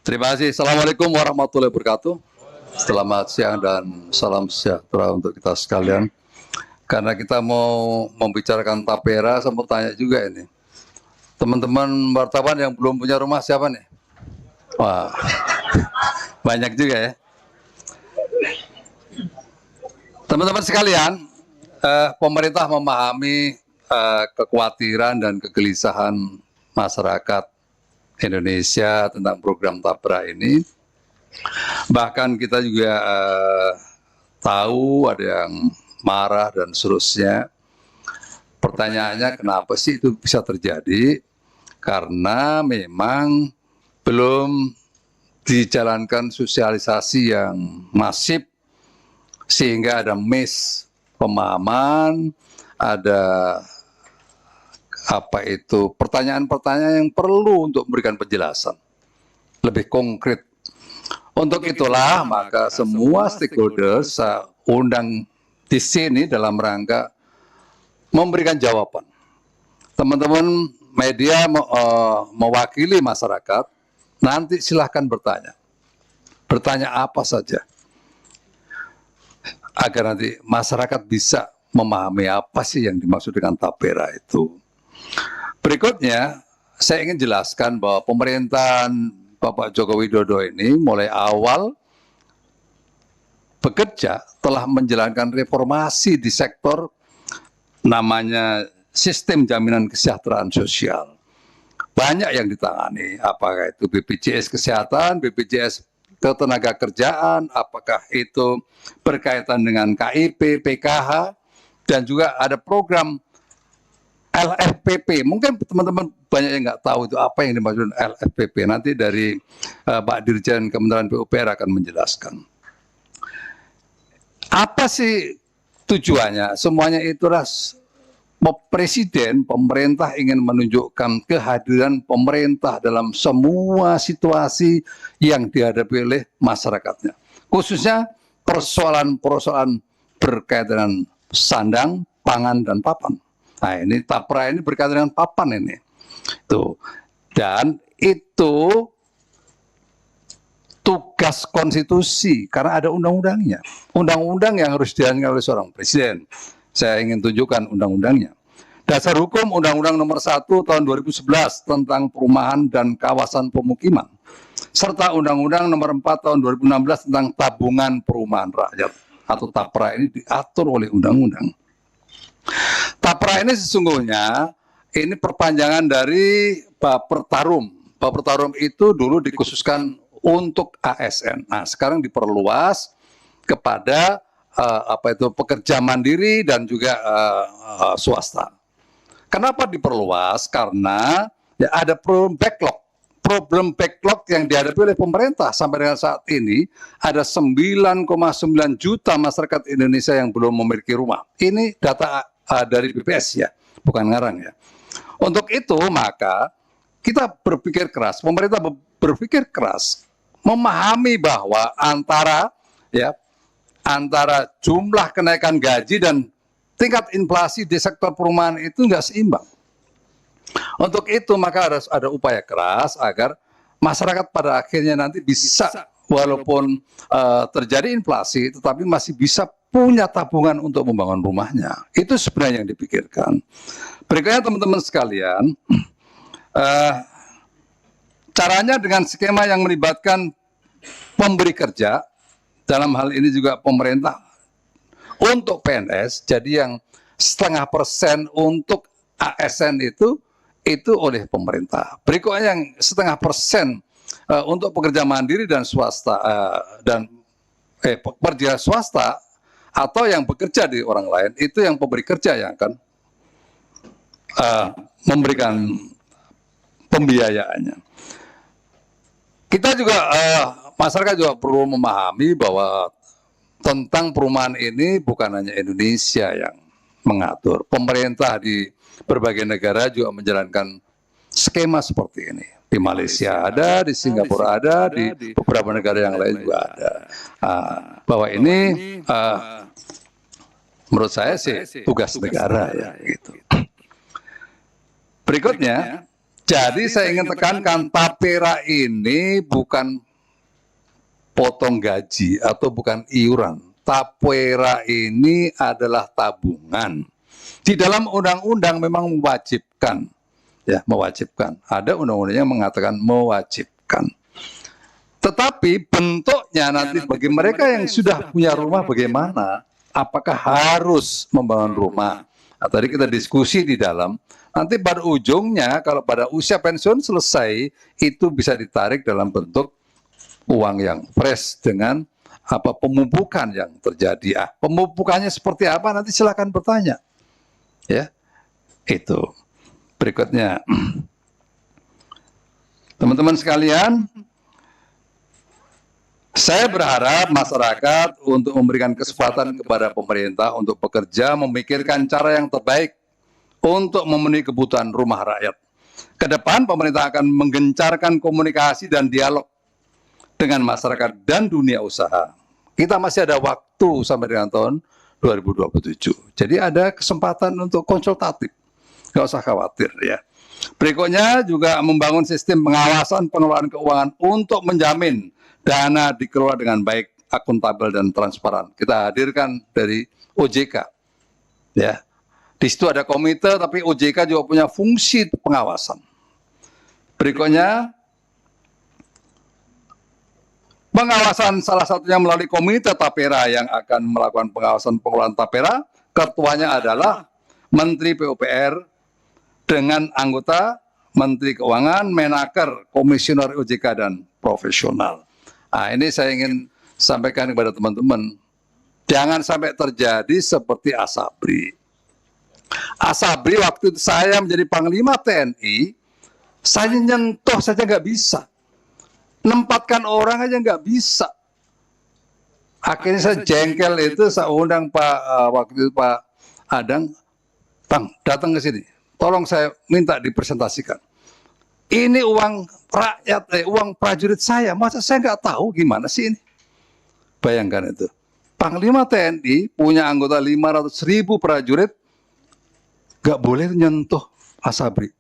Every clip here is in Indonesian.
Terima kasih. Assalamualaikum warahmatullahi wabarakatuh. Selamat siang dan salam sejahtera untuk kita sekalian. Karena kita mau membicarakan tapera, saya mau tanya juga ini. Teman-teman wartawan yang belum punya rumah siapa nih? Wah, banyak juga ya. Teman-teman sekalian, pemerintah memahami kekhawatiran dan kegelisahan masyarakat Indonesia tentang program Tapera ini. Bahkan kita juga tahu ada yang marah dan seterusnya. Pertanyaannya kenapa sih itu bisa terjadi? Karena memang belum dijalankan sosialisasi yang masif sehingga ada miss pemahaman, ada pertanyaan-pertanyaan yang perlu untuk memberikan penjelasan lebih konkret. Untuk itulah maka semua stakeholders saya undang di sini dalam rangka memberikan jawaban. Teman-teman media mewakili masyarakat, nanti silahkan bertanya. Bertanya apa saja. Agar nanti masyarakat bisa memahami apa sih yang dimaksud dengan tapera itu. Berikutnya, saya ingin jelaskan bahwa pemerintahan Bapak Joko Widodo ini mulai awal bekerja telah menjalankan reformasi di sektor namanya sistem jaminan kesejahteraan sosial. Banyak yang ditangani, apakah itu BPJS Kesehatan, BPJS Ketenagakerjaan, apakah itu berkaitan dengan KIP, PKH, dan juga ada program LFPP. Mungkin teman-teman banyak yang nggak tahu itu apa yang dimaksud LFPP. Nanti dari Pak Dirjen Kementerian PUPR akan menjelaskan. Apa sih tujuannya? Semuanya itulah Presiden, pemerintah ingin menunjukkan kehadiran pemerintah dalam semua situasi yang dihadapi oleh masyarakatnya. Khususnya persoalan-persoalan berkaitan dengan sandang, pangan, dan papan. Nah ini Tapera ini berkaitan dengan papan ini. Tuh. Dan itu tugas konstitusi karena ada undang-undangnya. Undang-undang yang harus dijalankan oleh seorang presiden. Saya ingin tunjukkan undang-undangnya. Dasar Hukum Undang-Undang Nomor 1 Tahun 2011 tentang Perumahan dan Kawasan Pemukiman, serta Undang-Undang Nomor 4 Tahun 2016 tentang Tabungan Perumahan Rakyat atau Tapera ini diatur oleh undang-undang. Tapera ini sesungguhnya ini perpanjangan dari Bapertarum. Bapertarum itu dulu dikhususkan untuk ASN. Nah, sekarang diperluas kepada pekerja mandiri dan juga swasta. Kenapa diperluas? Karena ya ada problem backlog yang dihadapi oleh pemerintah sampai dengan saat ini ada 9,9 juta masyarakat Indonesia yang belum memiliki rumah. Ini data dari BPS ya, bukan ngarang ya. Untuk itu maka kita berpikir keras, pemerintah berpikir keras memahami bahwa antara jumlah kenaikan gaji dan tingkat inflasi di sektor perumahan itu nggak seimbang. Untuk itu maka harus ada upaya keras agar masyarakat pada akhirnya nanti bisa walaupun terjadi inflasi tetapi masih bisa punya tabungan untuk membangun rumahnya. Itu sebenarnya yang dipikirkan. Berikutnya teman-teman sekalian, caranya dengan skema yang melibatkan pemberi kerja, dalam hal ini juga pemerintah untuk PNS, jadi yang 0,5% untuk ASN itu oleh pemerintah. Berikutnya yang 0,5% untuk pekerja mandiri dan swasta pekerja swasta atau yang bekerja di orang lain, itu yang pemberi kerja yang akan memberikan pembiayaannya. Kita juga masyarakat juga perlu memahami bahwa tentang perumahan ini bukan hanya Indonesia yang mengatur. Pemerintah di berbagai negara juga menjalankan skema seperti ini. Di Malaysia ada, di Singapura ada, di beberapa negara yang lain juga ada. Bahwa ini menurut saya sih tugas negara ya gitu. Berikutnya Jadi saya ingin tekankan, tapera ini bukan potong gaji atau bukan iuran. Tapera ini adalah tabungan. Di dalam undang-undang memang mewajibkan, ya mewajibkan. Ada undang-undang yang mengatakan mewajibkan. Tetapi bentuknya nanti bagi mereka yang sudah punya rumah bagaimana? Apakah harus membangun rumah? Nah, tadi kita diskusi di dalam. Nanti pada ujungnya kalau pada usia pensiun selesai itu bisa ditarik dalam bentuk uang yang fresh dengan apa pemupukan yang terjadi. Pemupukannya seperti apa nanti silakan bertanya. Ya. Itu. Berikutnya. Teman-teman sekalian, saya berharap masyarakat untuk memberikan kesempatan kepada pemerintah untuk bekerja memikirkan cara yang terbaik untuk memenuhi kebutuhan rumah rakyat. Ke depan pemerintah akan menggencarkan komunikasi dan dialog dengan masyarakat dan dunia usaha. Kita masih ada waktu sampai dengan tahun 2027. Jadi ada kesempatan untuk konsultatif. Nggak usah khawatir ya. Berikutnya juga membangun sistem pengawasan pengelolaan keuangan untuk menjamin dana dikelola dengan baik, akuntabel dan transparan. Kita hadirkan dari OJK. Ya. Di situ ada komite, tapi OJK juga punya fungsi pengawasan. Berikutnya, pengawasan salah satunya melalui komite tapera yang akan melakukan pengawasan pengelolaan tapera. Ketuanya adalah Menteri PUPR dengan anggota Menteri Keuangan, Menaker, Komisioner OJK dan profesional. Nah, ini saya ingin sampaikan kepada teman-teman, jangan sampai terjadi seperti Asabri. Asabri waktu itu saya menjadi Panglima TNI, saya nyentuh saja nggak bisa. Nempatkan orang aja nggak bisa. Akhirnya saya jengkel itu, saya undang waktu itu Pak Adang, Bang, datang ke sini. Tolong saya minta dipresentasikan. Ini uang rakyat, uang prajurit saya. Masa saya nggak tahu gimana sih ini? Bayangkan itu. Panglima TNI punya anggota 500.000 prajurit, nggak boleh nyentuh Asabri.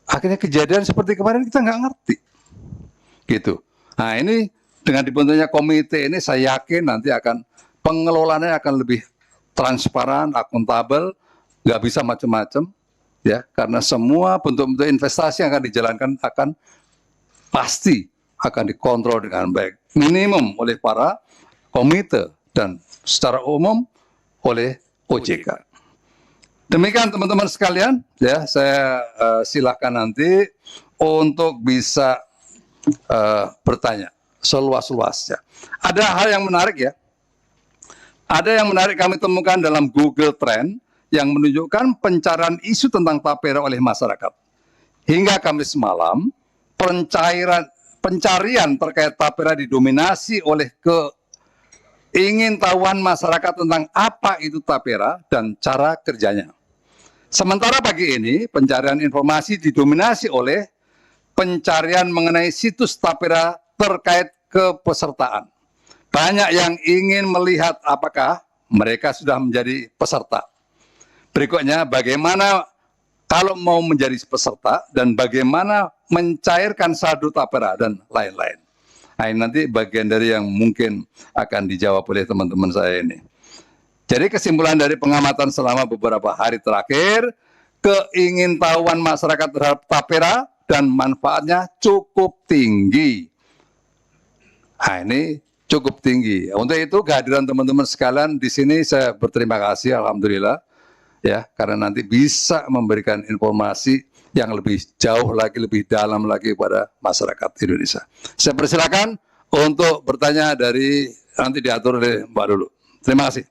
Akhirnya kejadian seperti kemarin kita nggak ngerti. Gitu. Nah ini dengan dibentuknya komite ini saya yakin nanti akan pengelolaannya akan lebih transparan, akuntabel, nggak bisa macam-macam, ya karena semua bentuk-bentuk investasi yang akan dijalankan akan pasti akan dikontrol dengan baik, minimum oleh para komite dan secara umum oleh OJK. Demikian teman-teman sekalian, ya saya silakan nanti untuk bisa bertanya seluas-luasnya. Ada hal yang menarik ya. Ada yang menarik kami temukan dalam Google Trend yang menunjukkan pencarian isu tentang tapera oleh masyarakat. Hingga Kamis malam, pencarian terkait tapera didominasi oleh keingintahuan masyarakat tentang apa itu tapera dan cara kerjanya. Sementara pagi ini, pencarian informasi didominasi oleh pencarian mengenai situs tapera terkait kepesertaan. Banyak yang ingin melihat apakah mereka sudah menjadi peserta. Berikutnya, bagaimana kalau mau menjadi peserta dan bagaimana mencairkan saldo tapera dan lain-lain. Nah, ini nanti bagian dari yang mungkin akan dijawab oleh teman-teman saya ini. Jadi kesimpulan dari pengamatan selama beberapa hari terakhir, keingintahuan masyarakat terhadap tapera dan manfaatnya cukup tinggi. Nah, ini cukup tinggi. Untuk itu kehadiran teman-teman sekalian di sini saya berterima kasih, alhamdulillah, ya karena nanti bisa memberikan informasi yang lebih jauh lagi, lebih dalam lagi pada masyarakat Indonesia. Saya persilakan untuk bertanya dari nanti diatur oleh Mbak dulu. Terima kasih.